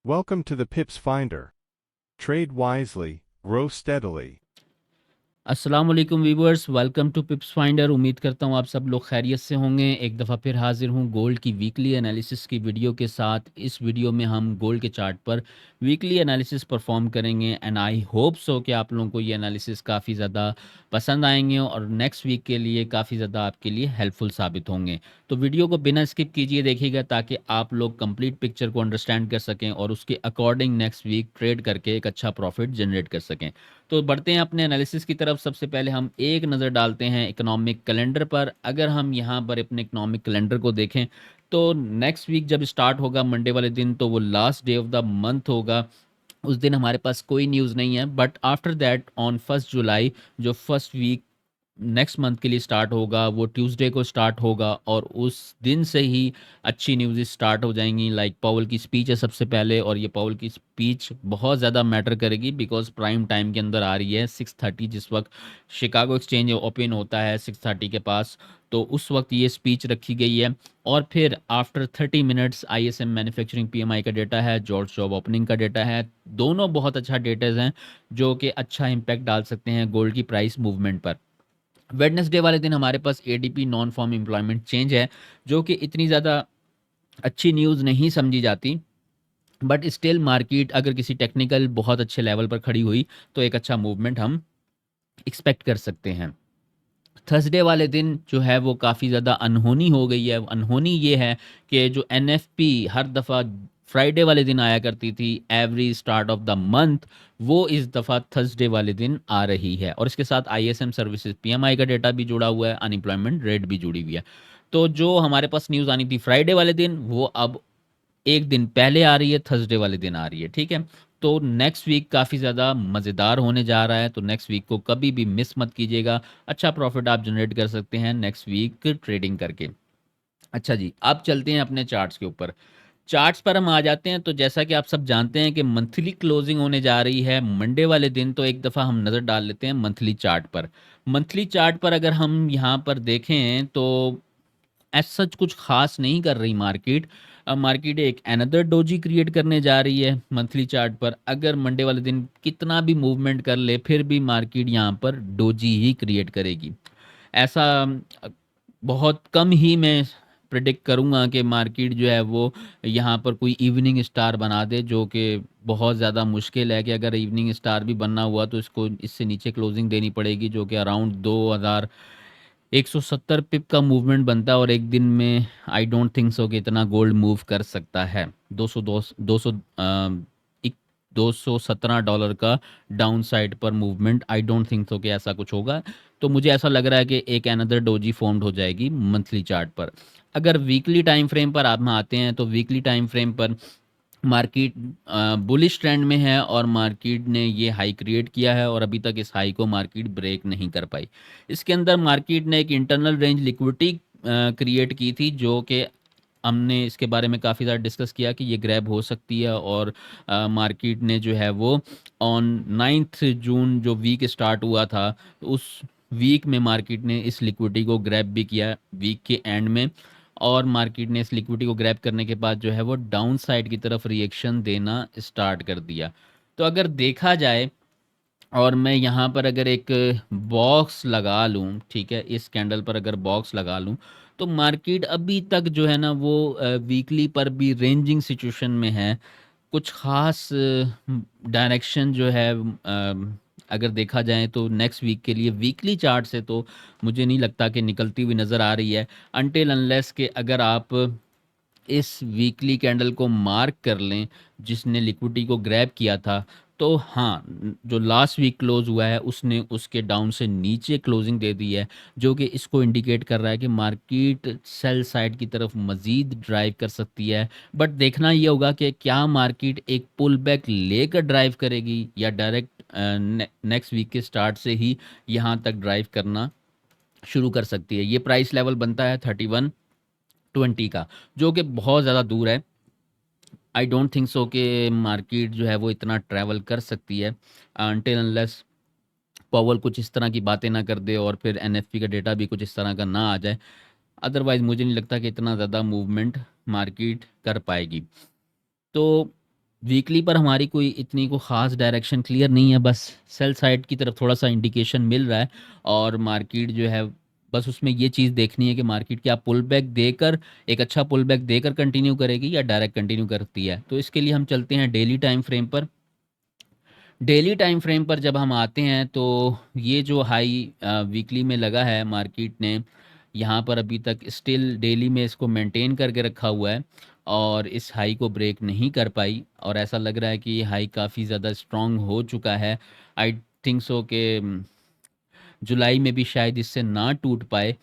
Welcome to the Pips Finder. Trade wisely, grow steadily. अस्सलाम वालेकुम viewers, welcome to pips finder. उम्मीद करता हूँ आप सब लोग खैरियत से होंगे। एक दफ़ा फिर हाजिर हूँ गोल्ड की वीकली एनालिसिस की वीडियो के साथ। इस वीडियो में हम गोल्ड के चार्ट पर वीकली एनालिसिस परफॉर्म करेंगे एंड आई होप सो कि आप लोगों को ये एनालिसिस काफ़ी ज़्यादा पसंद आएंगे और नेक्स्ट वीक के लिए काफ़ी ज़्यादा आपके लिए हेल्पफुल साबित होंगे। तो वीडियो को बिना स्किप कीजिए देखिएगा ताकि आप लोग कंप्लीट पिक्चर को अंडरस्टैंड कर सकें और उसके अकॉर्डिंग नेक्स्ट वीक ट्रेड करके एक अच्छा प्रॉफिट जनरेट कर सकें। तो बढ़ते हैं अपने एनालिसिस की तरफ। सबसे पहले हम एक नज़र डालते हैं इकोनॉमिक कैलेंडर पर। अगर हम यहाँ पर अपने इकोनॉमिक कैलेंडर को देखें तो नेक्स्ट वीक जब स्टार्ट होगा मंडे वाले दिन, तो वो last day of the month होगा। उस दिन हमारे पास कोई न्यूज़ नहीं है, बट आफ्टर दैट ऑन 1 जुलाई जो फर्स्ट वीक नेक्स्ट मंथ के लिए स्टार्ट होगा वो ट्यूसडे को स्टार्ट होगा और उस दिन से ही अच्छी न्यूज़ स्टार्ट हो जाएंगी। लाइक पावल की स्पीच है सबसे पहले, और ये पावल की स्पीच बहुत ज़्यादा मैटर करेगी बिकॉज प्राइम टाइम के अंदर आ रही है 6:30, जिस वक्त शिकागो एक्सचेंज ओपन होता है 6:30 के पास, तो उस वक्त ये स्पीच रखी गई है। और फिर after 30 minutes ISM manufacturing PMI का डेटा है, जॉर्ज जॉब ओपनिंग का डेटा है। दोनों बहुत अच्छा डेटाज हैं जो कि अच्छा इम्पैक्ट डाल सकते हैं गोल्ड की प्राइस मूवमेंट पर। वेडनेसडे वाले दिन हमारे पास ADP non farm employment change है, जो कि इतनी ज़्यादा अच्छी न्यूज़ नहीं समझी जाती, बट स्टिल मार्केट अगर किसी टेक्निकल बहुत अच्छे लेवल पर खड़ी हुई तो एक अच्छा मूवमेंट हम एक्सपेक्ट कर सकते हैं। थर्सडे वाले दिन जो है वो काफ़ी ज़्यादा अनहोनी हो गई है। अनहोनी ये है कि जो एनएफपी हर दफ़ा फ्राइडे वाले दिन आया करती थी every start of the month, वो इस दफ़ा थर्सडे वाले दिन आ रही है। और इसके साथ आईएसएम सर्विसेज पीएमआई का डेटा भी जुड़ा हुआ है, अनएम्प्लॉयमेंट रेट भी जुड़ी हुई है। तो जो हमारे पास न्यूज़ आनी थी फ्राइडे वाले दिन वो अब एक दिन पहले आ रही है, थर्सडे वाले दिन आ रही है। ठीक है, तो नेक्स्ट वीक काफ़ी ज़्यादा मज़ेदार होने जा रहा है, तो नेक्स्ट वीक को कभी भी मिस मत कीजिएगा। अच्छा प्रॉफिट आप जनरेट कर सकते हैं नेक्स्ट वीक ट्रेडिंग करके। अच्छा जी, अब चलते हैं अपने चार्ट्स के ऊपर। चार्ट्स पर हम आ जाते हैं, तो जैसा कि आप सब जानते हैं कि मंथली क्लोजिंग होने जा रही है मंडे वाले दिन, तो एक दफ़ा हम नज़र डाल लेते हैं मंथली चार्ट पर। मंथली चार्ट पर अगर हम यहाँ पर देखें तो एज सच कुछ खास नहीं कर रही मार्केट। मार्केट एक अनदर डोजी क्रिएट करने जा रही है मंथली चार्ट पर। अगर मंडे वाले दिन कितना भी मूवमेंट कर ले फिर भी मार्केट यहाँ पर डोजी ही क्रिएट करेगी। ऐसा बहुत कम ही मैं प्रिडिक्ट करूँगा कि मार्केट जो है वो यहाँ पर कोई इवनिंग स्टार बना दे, जो कि बहुत ज़्यादा मुश्किल है कि अगर इवनिंग स्टार भी बनना हुआ तो इसको इससे नीचे क्लोजिंग देनी पड़ेगी, जो कि अराउंड 170 पिप का मूवमेंट बनता है और एक दिन में आई डोंट थिंक सो कि इतना गोल्ड मूव कर सकता है। 217 डॉलर का डाउन साइड पर movement, I don't think so कि ऐसा कुछ होगा। तो मुझे ऐसा लग रहा है कि एक अनदर डोजी फॉर्म्ड हो जाएगी मंथली चार्ट पर। अगर वीकली टाइम फ्रेम पर आप आते हैं तो वीकली टाइम फ्रेम पर मार्केट बुलिश ट्रेंड में है और मार्केट ने ये हाई क्रिएट किया है और अभी तक इस हाई को मार्केट ब्रेक नहीं कर पाई। इसके अंदर मार्केट ने एक इंटरनल रेंज लिक्विडिटी क्रिएट की थी, जो कि हमने इसके बारे में काफ़ी ज़्यादा डिस्कस किया कि ये ग्रैब हो सकती है। और मार्केट ने जो है वो ऑन 9 जून जो वीक स्टार्ट हुआ था, उस वीक में मार्केट ने इस लिक्विडिटी को ग्रैब भी किया वीक के एंड में। और मार्केट ने इस लिक्विडिटी को ग्रैब करने के बाद जो है वो डाउन साइड की तरफ रिएक्शन देना स्टार्ट कर दिया। तो अगर देखा जाए और मैं यहाँ पर अगर एक बॉक्स लगा लूँ, ठीक है, इस कैंडल पर अगर बॉक्स लगा लूँ, तो मार्केट अभी तक जो है ना वो वीकली पर भी रेंजिंग सिचुएशन में है। कुछ खास डायरेक्शन जो है अगर देखा जाए तो नेक्स्ट वीक के लिए वीकली चार्ट से तो मुझे नहीं लगता कि निकलती हुई नज़र आ रही है, अनटिल अनलेस के अगर आप इस वीकली कैंडल को मार्क कर लें जिसने लिक्विडिटी को ग्रैब किया था। तो हाँ, जो लास्ट वीक क्लोज हुआ है उसने उसके डाउन से नीचे क्लोजिंग दे दी है, जो कि इसको इंडिकेट कर रहा है कि मार्केट सेल साइड की तरफ मज़ीद ड्राइव कर सकती है। बट देखना ये होगा कि क्या मार्केट एक पुल बैक लेकर ड्राइव करेगी या डायरेक्ट नेक्स्ट वीक के स्टार्ट से ही यहाँ तक ड्राइव करना शुरू कर सकती है। ये प्राइस लेवल बनता है 3120 का, जो कि बहुत ज़्यादा दूर है। आई डोंट थिंक सो कि मार्केट जो है वो इतना ट्रैवल कर सकती है अनटिल अनलेस पॉवल कुछ इस तरह की बातें ना कर दे और फिर एनएफपी का डेटा भी कुछ इस तरह का ना आ जाए। अदरवाइज मुझे नहीं लगता कि इतना ज़्यादा मूवमेंट मार्केट कर पाएगी। तो वीकली पर हमारी कोई इतनी को ख़ास डायरेक्शन क्लियर नहीं है, बस सेल साइड की तरफ थोड़ा सा इंडिकेशन मिल रहा है। और मार्केट जो है बस उसमें ये चीज़ देखनी है कि मार्केट क्या पुल बैक देकर, एक अच्छा पुल बैक देकर कंटिन्यू करेगी या डायरेक्ट कंटिन्यू करती है। तो इसके लिए हम चलते हैं डेली टाइम फ्रेम पर। डेली टाइम फ्रेम पर जब हम आते हैं तो ये जो हाई वीकली में लगा है मार्केट ने, यहाँ पर अभी तक स्टिल डेली में इसको मेंटेन करके रखा हुआ है और इस हाई को ब्रेक नहीं कर पाई। और ऐसा लग रहा है कि ये हाई काफ़ी ज़्यादा स्ट्रांग हो चुका है। आई थिंक सो कि जुलाई में भी शायद इससे ना टूट पाए।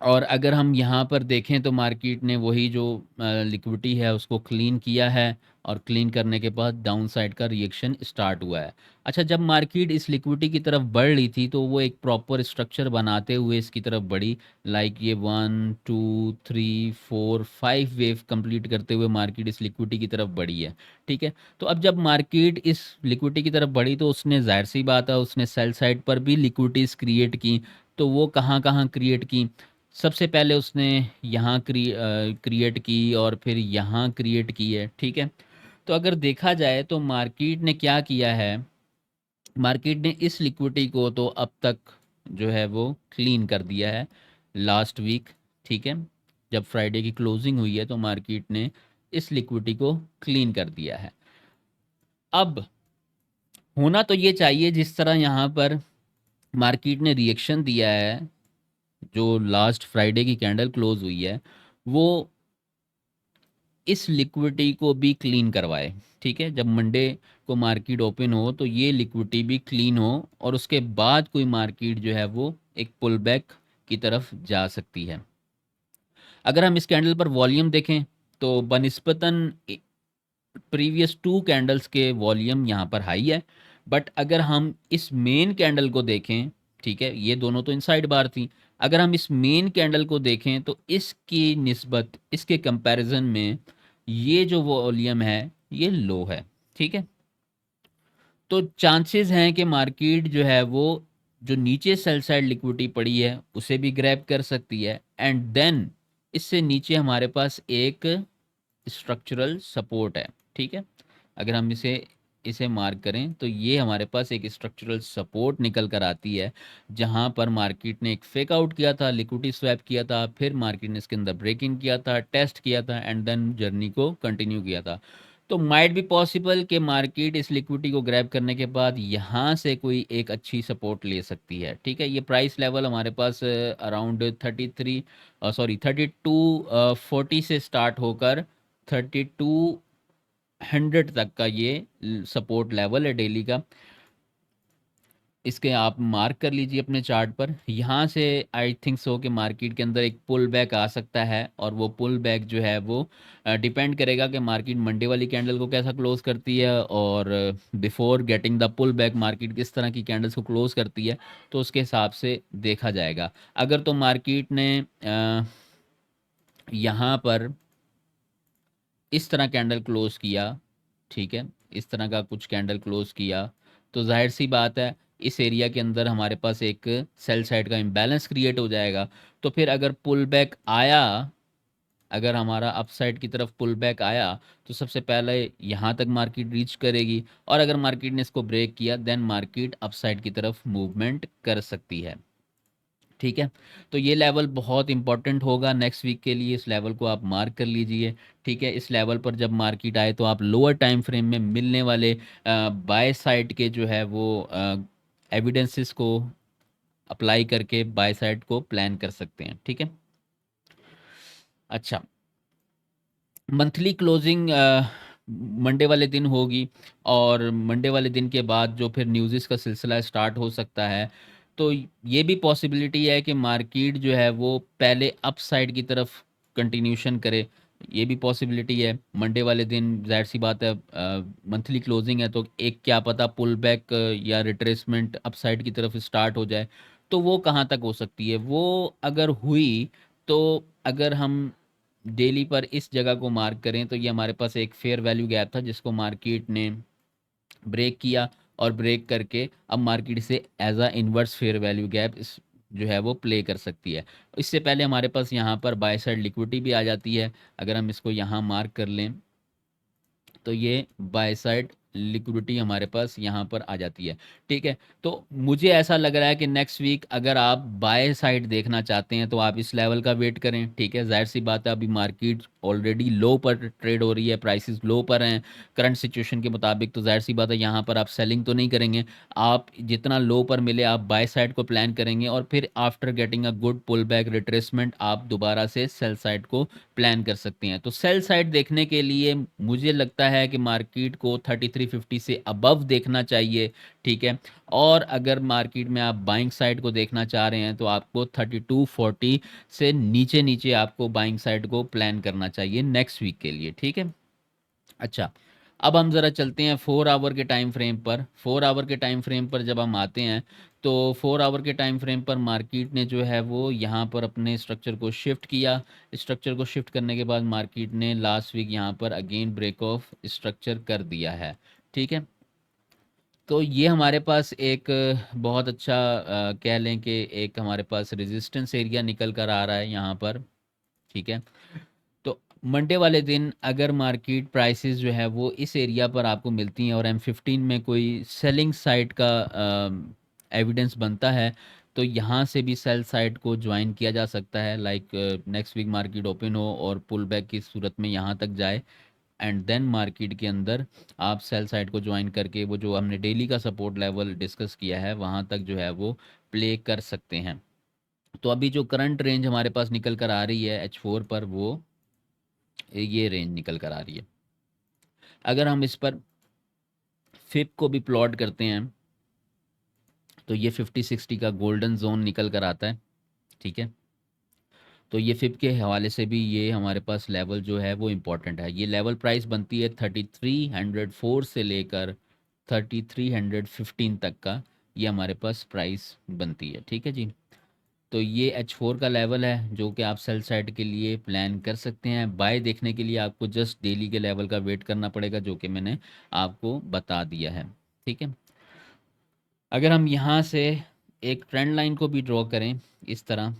और अगर हम यहाँ पर देखें तो मार्केट ने वही जो लिक्विडिटी है उसको क्लीन किया है और क्लीन करने के बाद डाउन साइड का रिएक्शन स्टार्ट हुआ है। अच्छा, जब मार्केट इस लिक्विडिटी की तरफ बढ़ रही थी तो वो एक प्रॉपर स्ट्रक्चर बनाते हुए इसकी तरफ बढ़ी। लाइक ये 1 2 3 4 5 वेव कंप्लीट करते हुए मार्केट इस लिक्विडिटी की तरफ बढ़ी है। ठीक है, तो अब जब मार्केट इस लिक्विडिटी की तरफ बढ़ी तो उसने जाहिर सी बात है उसने सेल साइड पर भी लिक्विडिटीज क्रिएट की। तो वो कहाँ कहाँ क्रिएट की? सबसे पहले उसने यहाँ क्रिएट की और फिर यहाँ क्रिएट की है। ठीक है, तो अगर देखा जाए तो मार्केट ने क्या किया है, मार्केट ने इस लिक्विडिटी को तो अब तक जो है वो क्लीन कर दिया है लास्ट वीक। ठीक है, जब फ्राइडे की क्लोजिंग हुई है तो मार्केट ने इस लिक्विडिटी को क्लीन कर दिया है। अब होना तो ये चाहिए जिस तरह यहाँ पर मार्केट ने रिएक्शन दिया है, जो लास्ट फ्राइडे की कैंडल क्लोज हुई है वो इस लिक्विडिटी को भी क्लीन करवाए। ठीक है, जब मंडे को मार्केट ओपन हो तो ये लिक्विडिटी भी क्लीन हो और उसके बाद कोई मार्केट जो है वो एक पुल बैक की तरफ जा सकती है। अगर हम इस कैंडल पर वॉल्यूम देखें तो बनिस्बतन प्रीवियस 2 कैंडल्स के वॉल्यूम यहाँ पर हाई है। बट अगर हम इस मेन कैंडल को देखें, ठीक है, ये दोनों तो इनसाइड बार थी, अगर हम इस मेन कैंडल को देखें तो इसकी निस्बत, इसके कंपैरिजन में ये जो वॉल्यूम है ये लो है। ठीक है, तो चांसेस हैं कि मार्केट जो है वो जो नीचे सेल साइड लिक्विडिटी पड़ी है उसे भी ग्रैब कर सकती है एंड देन इससे नीचे हमारे पास एक स्ट्रक्चरल सपोर्ट है। ठीक है, अगर हम इसे इसे मार्क करें तो ये हमारे पास एक स्ट्रक्चरल सपोर्ट निकल कर आती है, जहां पर मार्केट ने एक फेक आउट किया था, लिक्विडिटी स्वैप किया था, फिर मार्केट ने इसके अंदर ब्रेक इन किया था, टेस्ट किया था एंड देन जर्नी को कंटिन्यू किया था। तो माइट बी पॉसिबल कि मार्केट इस लिक्विडिटी को ग्रैब करने के बाद यहाँ से कोई एक अच्छी सपोर्ट ले सकती है। ठीक है, ये प्राइस लेवल हमारे पास अराउंड 32 से स्टार्ट होकर 3200 तक का ये सपोर्ट लेवल है डेली का। इसके आप मार्क कर लीजिए अपने चार्ट पर। यहाँ से आई थिंक सो कि मार्केट के अंदर एक पुल बैक आ सकता है और वो पुल बैक जो है वो डिपेंड करेगा कि मार्केट मंडे वाली कैंडल को कैसा क्लोज करती है और before getting the pull back market किस तरह की कैंडल्स को क्लोज करती है, तो उसके हिसाब से देखा जाएगा। अगर तो मार्केट ने यहाँ पर इस तरह कैंडल क्लोज किया, ठीक है, इस तरह का कुछ कैंडल क्लोज किया, तो जाहिर सी बात है इस एरिया के अंदर हमारे पास एक सेल साइड का इम्बैलेंस क्रिएट हो जाएगा। तो फिर अगर पुल बैक आया, अगर हमारा अपसाइड की तरफ पुल बैक आया तो सबसे पहले यहाँ तक मार्केट रीच करेगी और अगर मार्केट ने इसको ब्रेक किया देन मार्केट अपसाइड की तरफ मूवमेंट कर सकती है। ठीक है, तो ये लेवल बहुत इंपॉर्टेंट होगा नेक्स्ट वीक के लिए, इस लेवल को आप मार्क कर लीजिए। ठीक है, इस लेवल पर जब मार्केट आए तो आप लोअर टाइम फ्रेम में मिलने वाले बाय साइड के जो है वो एविडेंसेस को अप्लाई करके बाय साइड को प्लान कर सकते हैं। ठीक है, अच्छा, मंथली क्लोजिंग मंडे वाले दिन होगी और मंडे वाले दिन के बाद जो फिर न्यूज़ का सिलसिला स्टार्ट हो सकता है। तो ये भी पॉसिबिलिटी है कि मार्केट जो है वो पहले अप साइड की तरफ कंटिन्यूशन करे, ये भी पॉसिबिलिटी है। मंडे वाले दिन जाहिर सी बात है मंथली क्लोजिंग है तो एक क्या पता पुल बैक या रिट्रेसमेंट अप साइड की तरफ स्टार्ट हो जाए। तो वो कहाँ तक हो सकती है, वो अगर हुई तो अगर हम डेली पर इस जगह को मार्क करें तो ये हमारे पास एक फेयर वैल्यू गैप था जिसको मार्केट ने ब्रेक किया और ब्रेक करके अब मार्केट से as a inverse fair value gap इस जो है वो प्ले कर सकती है। इससे पहले हमारे पास यहाँ पर बाय साइड लिक्विडिटी भी आ जाती है। अगर हम इसको यहाँ मार्क कर लें तो ये बाय साइड लिक्विडिटी हमारे पास यहाँ पर आ जाती है। ठीक है, तो मुझे ऐसा लग रहा है कि नेक्स्ट वीक अगर आप बाय साइड देखना चाहते हैं तो आप इस लेवल का वेट करें। ठीक है, जाहिर सी बात है अभी मार्केट ऑलरेडी लो पर ट्रेड हो रही है, प्राइसेस लो पर हैं करंट सिचुएशन के मुताबिक, तो जाहिर सी बात है यहाँ पर आप सेलिंग तो नहीं करेंगे। आप जितना लो पर मिले आप बाय साइड को प्लान करेंगे और फिर after getting a good pull back retracement आप दोबारा से सेल साइड को प्लान कर सकते हैं। तो सेल साइड देखने के लिए मुझे लगता है कि मार्केट को 3350 से अबव देखना चाहिए। ठीक है, और अगर मार्केट में आप बाइंग साइड को देखना चाह रहे हैं तो आपको 3240 से नीचे नीचे आपको बाइंग साइड को प्लान करना चाहिए नेक्स्ट वीक के लिए। ठीक है, अच्छा, अब हम ज़रा चलते हैं 4 आवर के टाइम फ्रेम पर। 4 आवर के टाइम फ्रेम पर जब हम आते हैं तो 4 आवर के टाइम फ्रेम पर मार्केट ने जो है वो यहाँ पर अपने स्ट्रक्चर को शिफ्ट किया। स्ट्रक्चर को शिफ्ट करने के बाद मार्केट ने लास्ट वीक यहाँ पर अगेन ब्रेक ऑफ स्ट्रक्चर कर दिया है। ठीक है, तो ये हमारे पास एक बहुत अच्छा कह लें कि एक हमारे पास रेजिस्टेंस एरिया निकल कर आ रहा है यहाँ पर। ठीक है, तो मंडे वाले दिन अगर मार्केट प्राइसेस जो है वो इस एरिया पर आपको मिलती हैं और M15 में कोई सेलिंग साइड का एविडेंस बनता है तो यहाँ से भी सेल साइड को ज्वाइन किया जा सकता है। Like next week market open हो और पुल बैक की सूरत में यहाँ तक जाए एंड देन मार्केट के अंदर आप सेल साइड को ज्वाइन करके वो जो हमने डेली का सपोर्ट लेवल डिस्कस किया है वहाँ तक जो है वो प्ले कर सकते हैं। तो अभी जो करंट रेंज हमारे पास निकल कर आ रही है H4 पर वो ये रेंज निकल कर आ रही है। अगर हम इस पर फिप को भी प्लॉट करते हैं तो ये 50-60 का गोल्डन जोन निकल कर आता है। ठीक है, तो ये फिप के हवाले से भी ये हमारे पास लेवल जो है वो इम्पॉर्टेंट है। ये लेवल प्राइस बनती है 3304 से लेकर 3315 तक का, ये हमारे पास प्राइस बनती है। ठीक है जी, तो ये H4 का लेवल है जो कि आप सेल साइड के लिए प्लान कर सकते हैं। बाय देखने के लिए आपको जस्ट डेली के लेवल का वेट करना पड़ेगा जो कि मैंने आपको बता दिया है। ठीक है, अगर हम यहाँ से एक ट्रेंड लाइन को भी ड्रॉ करें इस तरह,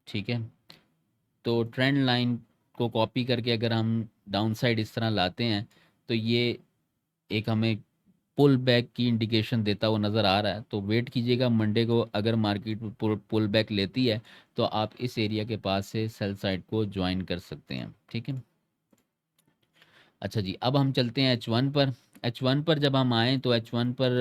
ठीक है, तो ट्रेंड लाइन को कॉपी करके अगर हम डाउन साइड इस तरह लाते हैं तो ये एक हमें पुल बैक की इंडिकेशन देता हुआ नज़र आ रहा है। तो वेट कीजिएगा मंडे को, अगर मार्केट पुल बैक लेती है तो आप इस एरिया के पास से सेल साइड को ज्वाइन कर सकते हैं। ठीक है, अच्छा जी, अब हम चलते हैं H1 पर। H1 पर जब हम आएँ तो H1 पर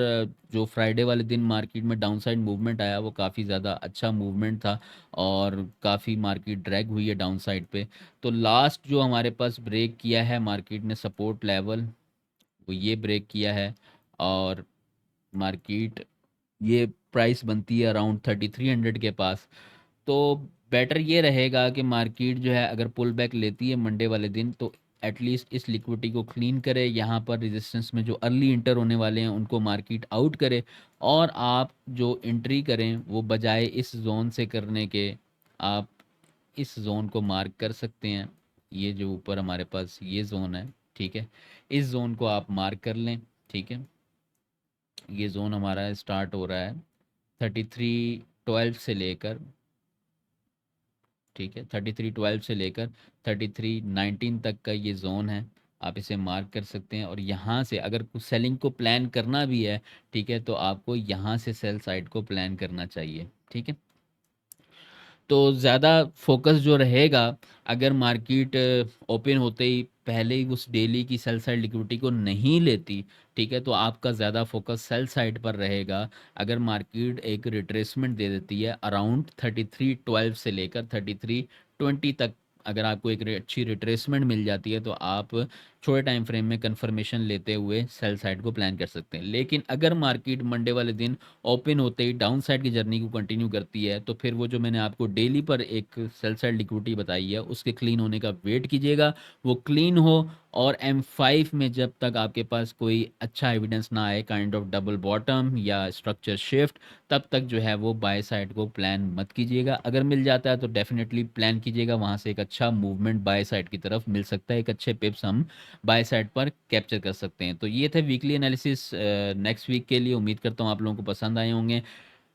जो फ्राइडे वाले दिन मार्केट में डाउन साइड मूवमेंट आया वो काफ़ी ज़्यादा अच्छा मूवमेंट था और काफ़ी मार्केट ड्रैग हुई है डाउन साइड पे। तो लास्ट जो हमारे पास ब्रेक किया है मार्केट ने सपोर्ट लेवल, वो ये ब्रेक किया है और मार्केट ये प्राइस बनती है अराउंड 3300 के पास। तो बेटर ये रहेगा कि मार्केट जो है अगर पुल बैक लेती है मंडे वाले दिन तो एटलीस्ट इस लिक्विडिटी को क्लीन करे, यहाँ पर रेजिस्टेंस में जो अर्ली इंटर होने वाले हैं उनको मार्केट आउट करे और आप जो एंट्री करें वो बजाय इस जोन से करने के आप इस जोन को मार्क कर सकते हैं। ये जो ऊपर हमारे पास ये जोन है, ठीक है, इस जोन को आप मार्क कर लें। ठीक है, ये जोन हमारा स्टार्ट हो रहा है 3312 से लेकर, ठीक है, 3312 से लेकर 3319 तक का ये जोन है, आप इसे मार्क कर सकते हैं। और यहाँ से अगर कुछ सेलिंग को प्लान करना भी है, ठीक है, तो आपको यहाँ से सेल साइड को प्लान करना चाहिए। ठीक है, तो ज़्यादा फोकस जो रहेगा अगर मार्केट ओपन होते ही पहले ही उस डेली की सेल साइड लिक्विडिटी को नहीं लेती, ठीक है, तो आपका ज़्यादा फोकस सेल साइड पर रहेगा। अगर मार्केट एक रिट्रेसमेंट दे देती है अराउंड 3312 से लेकर 3320 तक, अगर आपको एक अच्छी रिट्रेसमेंट मिल जाती है तो आप छोटे टाइम फ्रेम में कंफर्मेशन लेते हुए सेल साइड को प्लान कर सकते हैं। लेकिन अगर मार्केट मंडे वाले दिन ओपन होते ही डाउन साइड की जर्नी को कंटिन्यू करती है तो फिर वो जो मैंने आपको डेली पर एक सेल साइड लिक्विडिटी बताई है उसके क्लीन होने का वेट कीजिएगा। वो क्लीन हो और M5 में जब तक आपके पास कोई अच्छा एविडेंस ना आए काइंड ऑफ डबल बॉटम या स्ट्रक्चर शिफ्ट, तब तक जो है वो बाय साइड को प्लान मत कीजिएगा। अगर मिल जाता है तो डेफिनेटली प्लान कीजिएगा, वहाँ से एक अच्छा मूवमेंट बाय साइड की तरफ मिल सकता है, एक अच्छे पिप्स हम बाय साइड पर कैप्चर कर सकते हैं। तो ये थे वीकली एनालिसिस नेक्स्ट वीक के लिए। उम्मीद करता हूँ आप लोगों को पसंद आए होंगे।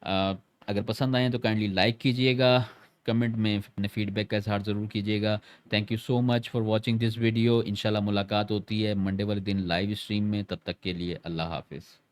अगर पसंद आए तो काइंडली लाइक कीजिएगा, कमेंट में अपने फीडबैक का इज़हार ज़रूर कीजिएगा। Thank you so much for watching this video. इंशाल्लाह मुलाकात होती है मंडे वाले दिन लाइव स्ट्रीम में, तब तक के लिए अल्लाह हाफ़िज़।